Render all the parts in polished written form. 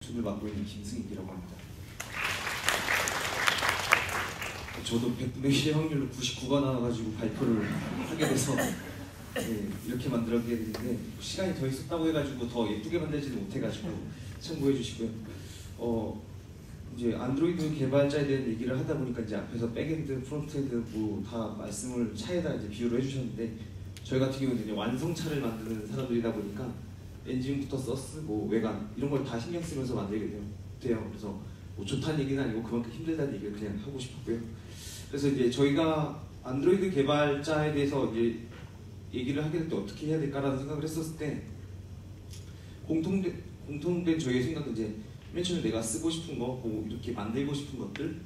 웹툰을 맡고 있는 김승익이라고 합니다. 저도 100분의 1의 확률로 99가 나와가지고 발표를 하게 돼서 네, 이렇게 만들었게 됐는데 시간이 더 있었다고 해가지고 더 예쁘게 만들지는 못해가지고 참고해 주시고요. 이제 안드로이드 개발자에 대한 얘기를 하다 보니까 이제 앞에서 백엔드, 프론트엔드 뭐 다 말씀을 차에다 이제 비유를 해주셨는데 저희 같은 경우는 이제 완성차를 만드는 사람들이다 보니까 엔진부터 서스, 뭐 외관 이런 걸 다 신경 쓰면서 만들게 돼요. 그래서 뭐 좋다는 얘기는 아니고 그만큼 힘들다는 얘기를 그냥 하고 싶었고요. 그래서 이제 저희가 안드로이드 개발자에 대해서 이제 얘기를 하게 될 때 어떻게 해야 될까라는 생각을 했었을 때 공통된 저희의 생각은 이제 맨 처음에 내가 쓰고 싶은 거, 뭐 이렇게 만들고 싶은 것들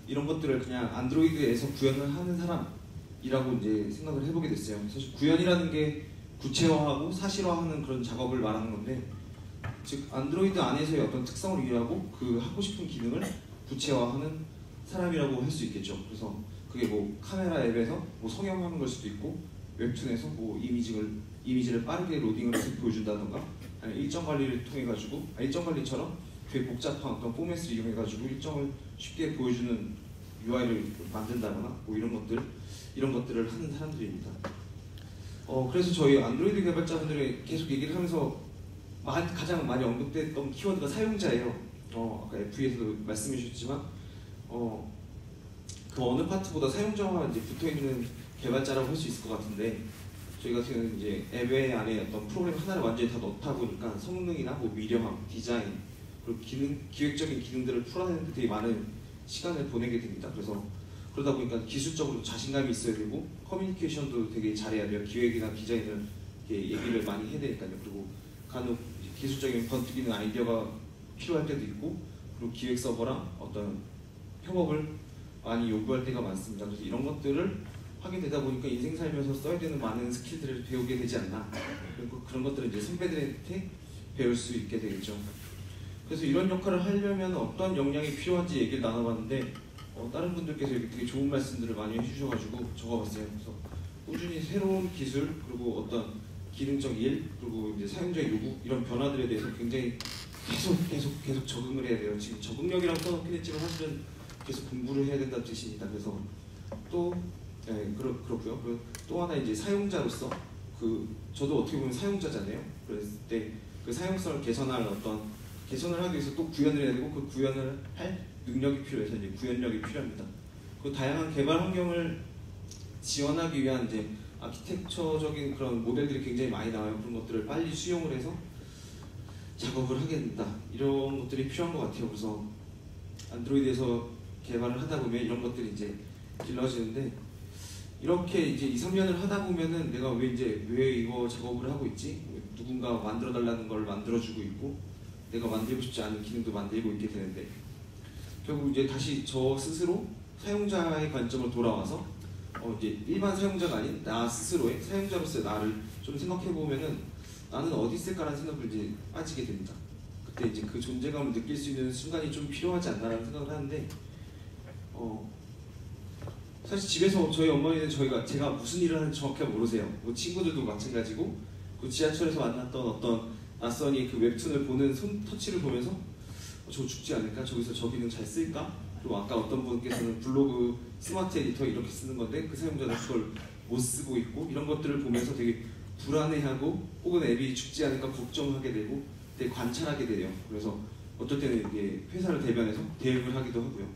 이런 것들을 그냥 안드로이드에서 구현을 하는 사람이라고 이제 생각을 해보게 됐어요. 사실 구현이라는 게 구체화하고 사실화하는 그런 작업을 말하는 건데 즉 안드로이드 안에서의 어떤 특성을 이해하고 그 하고 싶은 기능을 구체화하는 사람이라고 할 수 있겠죠. 그래서 그게 뭐 카메라 앱에서 뭐 성형하는 걸 수도 있고 웹툰에서 뭐 이미지를 빠르게 로딩을 해서 보여준다던가 아니면 일정 관리를 통해 가지고 일정 관리처럼 되게 복잡한 어떤 포맷을 이용해 가지고 일정을 쉽게 보여주는 UI를 만든다거나 뭐 이런 것들을 하는 사람들입니다. 그래서 저희 안드로이드 개발자분들이 계속 얘기를 하면서 가장 많이 언급됐던 키워드가 사용자예요. 아까 F에서도 말씀해 주셨지만 그 어느 파트보다 사용자와 이제 붙어있는 개발자라고 할 수 있을 것 같은데 저희 같은 경우는 이제 앱의 안에 어떤 프로그램 하나를 완전히 다 넣다 보니까 성능이나 뭐 미려함, 디자인 그리고 기획적인 기능들을 풀어내는 데 되게 많은 시간을 보내게 됩니다. 그래서 그러다 보니까 기술적으로 자신감이 있어야 되고 커뮤니케이션도 되게 잘해야 돼요. 기획이나 디자인을 얘기를 많이 해야 되니까요. 그리고 간혹 기술적인 번뜩이는 아이디어가 필요할 때도 있고 그리고 기획 서버랑 어떤 협업을 많이 요구할 때가 많습니다. 그래서 이런 것들을 하게 되다 보니까 인생 살면서 써야 되는 많은 스킬들을 배우게 되지 않나. 그리고 그런 것들을 이제 선배들한테 배울 수 있게 되겠죠. 그래서 이런 역할을 하려면 어떤 역량이 필요한지 얘기를 나눠봤는데 다른 분들께서 이렇게 되게 좋은 말씀들을 많이 해주셔가지고 적어봤어요. 그래서 꾸준히 새로운 기술 그리고 어떤 기능적 일 그리고 이제 사용자의 요구 이런 변화들에 대해서 굉장히 계속 적응을 해야 돼요. 지금 적응력이라고 써놓긴 했지만 사실은 계속 공부를 해야 된다는 뜻입니다. 그래서 또 그렇고요. 그리고 또 하나 이제 사용자로서 저도 어떻게 보면 사용자잖아요. 그랬을 때 그 사용성을 개선을 하기 위해서 또 구현을 해야 되고 그 구현을 할 능력이 필요해서 이제 구현력이 필요합니다. 그 다양한 개발 환경을 지원하기 위한 이제 아키텍처적인 그런 모델들이 굉장히 많이 나와요. 그런 것들을 빨리 수용을 해서 작업을 하게 된다. 이런 것들이 필요한 것 같아요. 그래서 안드로이드에서 개발을 하다 보면 이런 것들이 이제 길러지는데 이렇게 이제 2, 3년을 하다 보면은 내가 왜 이거 작업을 하고 있지? 누군가 만들어 달라는 걸 만들어주고 있고 내가 만들고 싶지 않은 기능도 만들고 있게 되는데 결국 이제 다시 저 스스로 사용자의 관점으로 돌아와서 이제 일반 사용자가 아닌 나 스스로의 사용자로서의 나를 좀 생각해 보면은 나는 어디 있을까라는 생각을 이제 빠지게 됩니다. 그때 이제 그 존재감을 느낄 수 있는 순간이 좀 필요하지 않나라는 생각을 하는데 사실 집에서 저희 어머니는 제가 무슨 일을 하는지 정확하게 모르세요. 뭐 친구들도 마찬가지고 그 지하철에서 만났던 어떤 낯선이 그 웹툰을 보는 터치를 보면서 저 죽지 않을까? 저기서 저 기능 잘 쓸까? 그리고 아까 어떤 분께서는 블로그 스마트 에디터 이렇게 쓰는 건데 그 사용자는 그걸 못 쓰고 있고 이런 것들을 보면서 되게 불안해하고 혹은 앱이 죽지 않을까 걱정하게 되고 되게 관찰하게 돼요. 그래서 어떨 때는 이게 회사를 대변해서 대응을 하기도 하고요.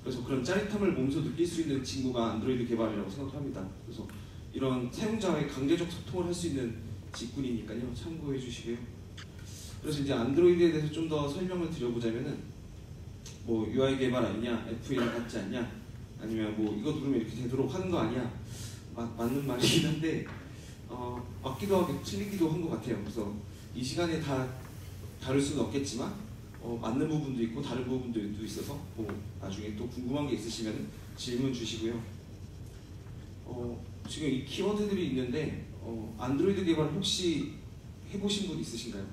그래서 그런 짜릿함을 몸소 느낄 수 있는 친구가 안드로이드 개발이라고 생각합니다. 그래서 이런 사용자와의 강제적 소통을 할 수 있는 직군이니까요. 참고해 주시고요. 그래서 이제 안드로이드에 대해서 좀 더 설명을 드려보자면은 뭐 UI 개발 아니냐, FA를 갖지 않냐, 아니면 뭐 이거 누르면 이렇게 되도록 하는 거 아니야. 맞는 말이긴 한데 맞기도 하고 틀리기도 한 것 같아요. 그래서 이 시간에 다 다룰 수는 없겠지만 맞는 부분도 있고 다른 부분도 있어서 뭐 나중에 또 궁금한 게 있으시면 질문 주시고요. 지금 이 키워드들이 있는데 안드로이드 개발 혹시 해보신 분 있으신가요?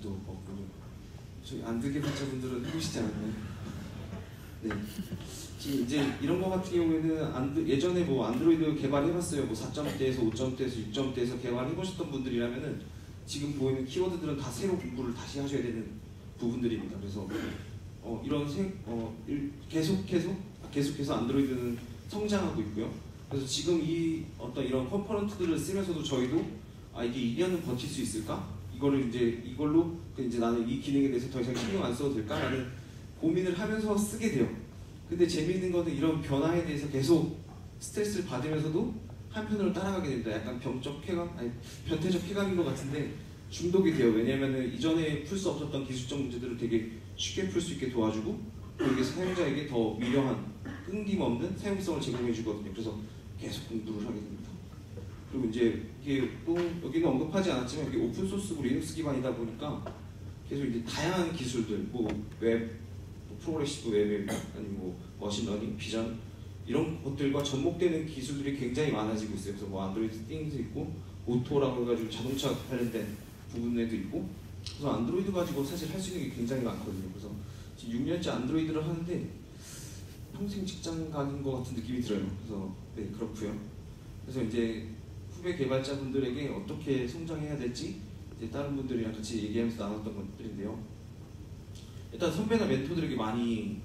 또 없군요. 저희 안드 개발자분들은 해보시지 않았나요? 네. 지금 이제 이런 거 같은 경우에는 예전에 뭐 안드로이드 개발해봤어요. 뭐 4점대에서 5점대에서 6점대에서 개발해보셨던 분들이라면은 지금 보이는 키워드들은 다 새로 공부를 다시 하셔야 되는 부분들입니다. 그래서 계속해서 안드로이드는 성장하고 있고요. 그래서 지금 이 어떤 이런 컴포넌트들을 쓰면서도 저희도 이게 2년은 버틸 수 있을까? 이걸로 이제 나는 이 기능에 대해서 더 이상 신경 안 써도 될까라는 고민을 하면서 쓰게 돼요. 근데 재미있는 거는 이런 변화에 대해서 계속 스트레스를 받으면서도 한편으로 따라가게 됩니다. 약간 변태적 쾌감인 것 같은데 중독이 돼요. 왜냐면은 이전에 풀 수 없었던 기술적 문제들을 되게 쉽게 풀 수 있게 도와주고 또 이게 사용자에게 더 미려한 끊김없는 사용성을 제공해 주거든요. 그래서 계속 공부를 하게 됩니다. 그리고 이제 이게 또 여기는 언급하지 않았지만 이게 오픈 소스고 리눅스 기반이다 보니까 계속 이제 다양한 기술들, 프로그레시브 웹, 아니면 머신러닝, 비전 이런 것들과 접목되는 기술들이 굉장히 많아지고 있어요. 그래서 안드로이드 띵도 있고 오토라고 해가지고 자동차 관련된 부분에도 있고 그래서 안드로이드 가지고 사실 할 수 있는 게 굉장히 많거든요. 그래서 지금 6년째 안드로이드를 하는데 평생 직장 가는 것 같은 느낌이 들어요. 그래서 네, 그렇고요. 그래서 이제 후배 개발자분들에게 어떻게 성장해야 될지 이제 다른 분들이랑 같이 얘기하면서 나눴던 것들인데요. 일단 선배나 멘토들에게 많이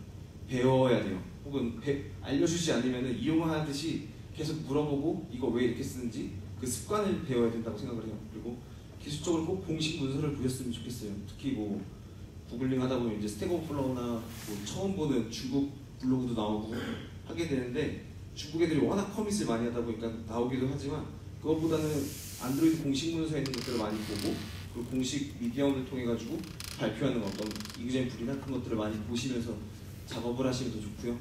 배워야 돼요. 혹은 알려주지 않으면 이용하듯이 계속 물어보고 이거 왜 이렇게 쓰는지 그 습관을 배워야 된다고 생각을 해요. 그리고 기술적으로 꼭 공식 문서를 보셨으면 좋겠어요. 특히 구글링 하다 보면 이제 스택 오버플로우나 처음 보는 중국 블로그도 나오고 하게 되는데 중국 애들이 워낙 커밋을 많이 하다 보니까 나오기도 하지만 그것보다는 안드로이드 공식 문서에 있는 것들을 많이 보고 그리고 공식 미디엄을 통해 가지고 발표하는 어떤 이그젠플이나 그런 것들을 많이 보시면서 작업을 하시면 더 좋고요.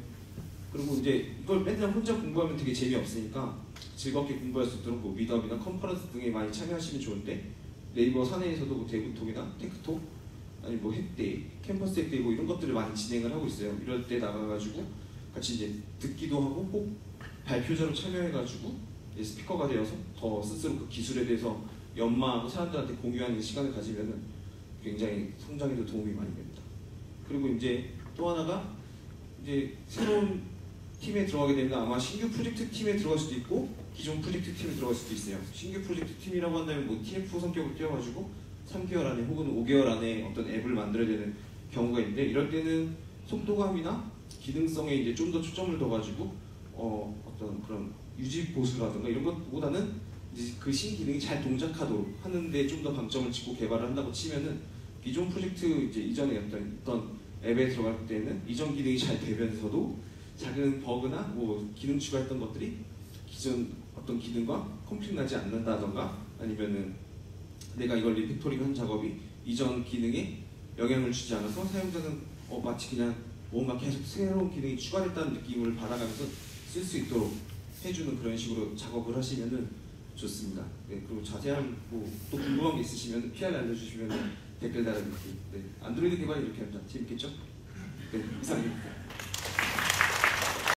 그리고 이제 이걸 맨날 혼자 공부하면 되게 재미없으니까 즐겁게 공부할 수 있도록 미드업이나 컨퍼런스 등에 많이 참여하시면 좋은데 네이버 사내에서도 데브톡이나 테크톡 아니 핵데이, 캠퍼스 핵데이 이런 것들을 많이 진행을 하고 있어요. 이럴 때 나가가지고 같이 이제 듣기도 하고 꼭 발표자로 참여해가지고 스피커가 되어서 더 스스로 그 기술에 대해서 연마하고 사람들한테 공유하는 시간을 가지면은 굉장히 성장에도 도움이 많이 됩니다. 그리고 이제 또 하나가 이제 새로운 팀에 들어가게 되면 아마 신규 프로젝트 팀에 들어갈 수도 있고 기존 프로젝트 팀에 들어갈 수도 있어요. 신규 프로젝트 팀이라고 한다면 TF 성격을 띄워가지고 3개월 안에 혹은 5개월 안에 어떤 앱을 만들어야 되는 경우가 있는데 이럴 때는 속도감이나 기능성에 이제 좀 더 초점을 둬가지고 어떤 그런 유지 보수라든가 이런 것보다는 이제 그 신기능이 잘 동작하도록 하는데 좀 더 방점을 찍고 개발을 한다고 치면은 기존 프로젝트 이제 이전에 어떤 앱에 들어갈 때는 이전 기능이 잘 되면서도 작은 버그나 기능 추가했던 것들이 기존 어떤 기능과 컴플릭 나지 않는다던가 아니면은 내가 이걸 리팩토링한 작업이 이전 기능에 영향을 주지 않아서 사용자는 마치 그냥 뭔가 계속 새로운 기능이 추가됐다는 느낌을 받아가면서 쓸 수 있도록 해주는 그런 식으로 작업을 하시면은 좋습니다. 네, 그리고 자세한 또 궁금한 게 있으시면 PR 알려주시면 댓글 달아드릴게요. 네, 안드로이드 개발이 이렇게 합니다. 재밌겠죠? 네, 이상입니다.